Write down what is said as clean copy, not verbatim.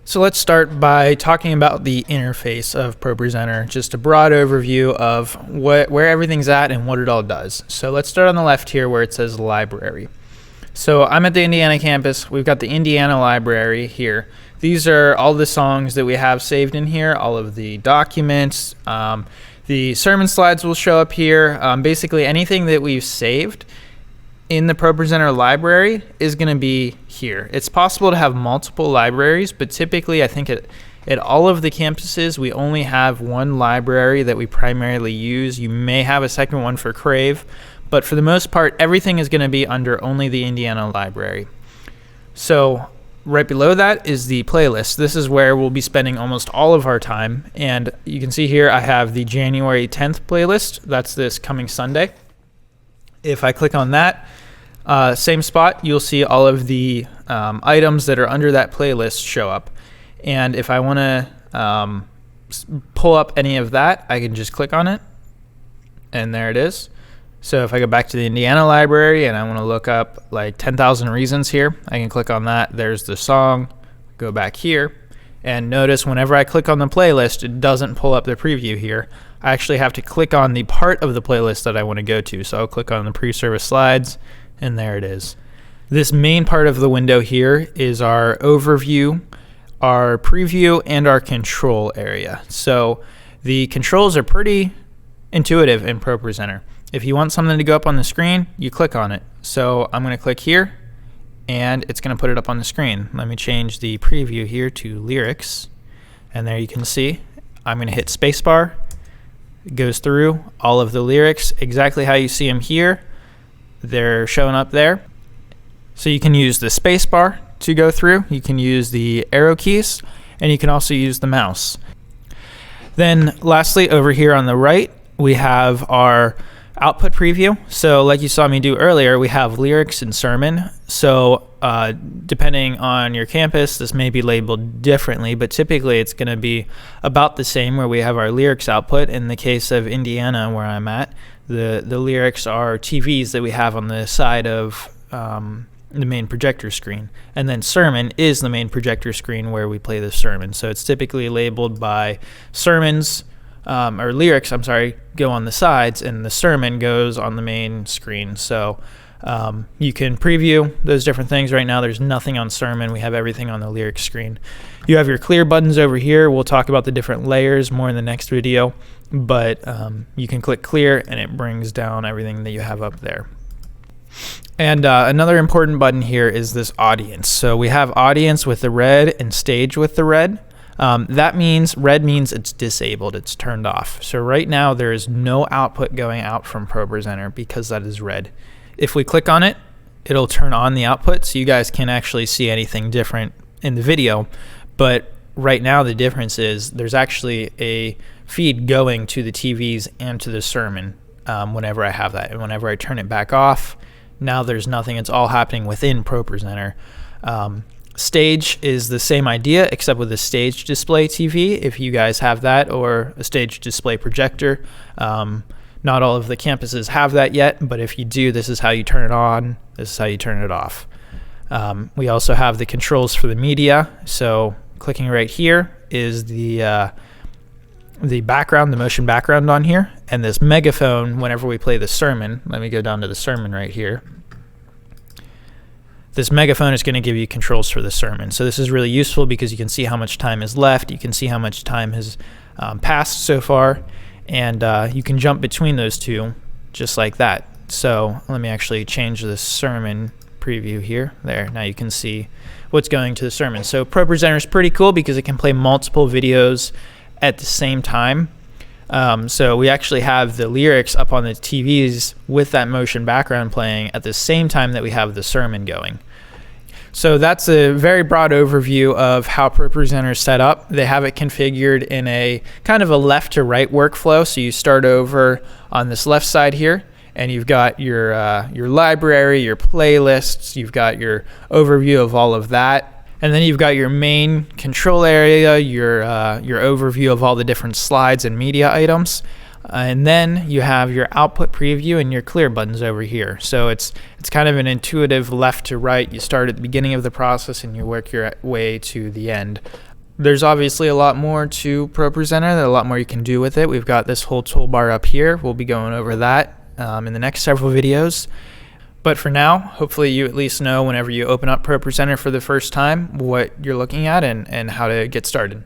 So let's start by talking about the interface of ProPresenter, just a broad overview of where everything's at and what it all does. So let's start on the left here where it says library. So I'm at the Indiana campus. We've got the Indiana library here. These are all the songs that we have saved in here, all of the documents. The sermon slides will show up here. Basically anything that we've saved in the ProPresenter library is going to be here. It's possible to have multiple libraries, but typically I think at all of the campuses we only have one library that we primarily use. You may have a second one for Crave, but for the most part everything is going to be under only the Indiana library. So right below that is the playlist. This is where we'll be spending almost all of our time, and you can see here I have the January 10th playlist. That's this coming Sunday. If I click on that, same spot, you'll see all of the items that are under that playlist show up. And if I want to pull up any of that, I can just click on it, and there it is. So if I go back to the Indiana library and I want to look up like 10,000 Reasons here, I can click on that. There's the song, go back here, and notice whenever I click on the playlist, it doesn't pull up the preview here. I actually have to click on the part of the playlist that I want to go to. So I'll click on the pre-service slides, and there it is. This main part of the window here is our overview, our preview, and our control area. So the controls are pretty intuitive in ProPresenter. If you want something to go up on the screen, you click on it. So I'm going to click here, and it's going to put it up on the screen. Let me change the preview here to lyrics, and there you can see. I'm going to hit spacebar. It goes through all of the lyrics exactly how you see them here. They're showing up there. So you can use the spacebar to go through. You can use the arrow keys, and you can also use the mouse. Then lastly, over here on the right, we have our output preview. So like you saw me do earlier, we have lyrics and sermon. So depending on your campus, this may be labeled differently, but typically it's going to be about the same where we have our lyrics output. In the case of Indiana, where I'm at, the lyrics are TVs that we have on the side of the main projector screen. And then sermon is the main projector screen where we play the sermon. So it's typically labeled by sermons, or lyrics, I'm sorry, go on the sides, and the sermon goes on the main screen. So you can preview those different things. Right now there's nothing on sermon. We have everything on the lyrics screen. You have your clear buttons over here. We'll talk about the different layers more in the next video, but you can click clear and it brings down everything that you have up there. And another important button here is this audience. So we have audience with the red and stage with the red. That means red means it's disabled, it's turned off. So right now there is no output going out from ProPresenter because that is red. If we click on it, it'll turn on the output so you guys can actually see anything different in the video. But right now the difference is there's actually a feed going to the TVs and to the sermon whenever I have that. And whenever I turn it back off, now there's nothing. It's all happening within ProPresenter. Stage is the same idea except with a stage display TV, if you guys have that, or a stage display projector. Not all of the campuses have that yet, but if you do, this is how you turn it on, this is how you turn it off. We also have the controls for the media. So clicking right here is the background, the motion background on here, and this megaphone whenever we play the sermon. Let me go down to the sermon right here. This megaphone is going to give you controls for the sermon. So this is really useful because you can see how much time is left. You can see how much time has passed so far. And you can jump between those two just like that. So let me actually change the sermon preview here. There, now you can see what's going to the sermon. So ProPresenter is pretty cool because it can play multiple videos at the same time. So we actually have the lyrics up on the TVs with that motion background playing at the same time that we have the sermon going. So that's a very broad overview of how ProPresenter is set up. They have it configured in a kind of a left to right workflow. So you start over on this left side here, and you've got your library, your playlists, you've got your overview of all of that. And then you've got your main control area, your overview of all the different slides and media items. And then you have your output preview and your clear buttons over here. So it's kind of an intuitive left to right. You start at the beginning of the process and you work your way to the end. There's obviously a lot more to ProPresenter, a lot more you can do with it. We've got this whole toolbar up here. We'll be going over that in the next several videos. But for now, hopefully you at least know whenever you open up ProPresenter for the first time what you're looking at and how to get started.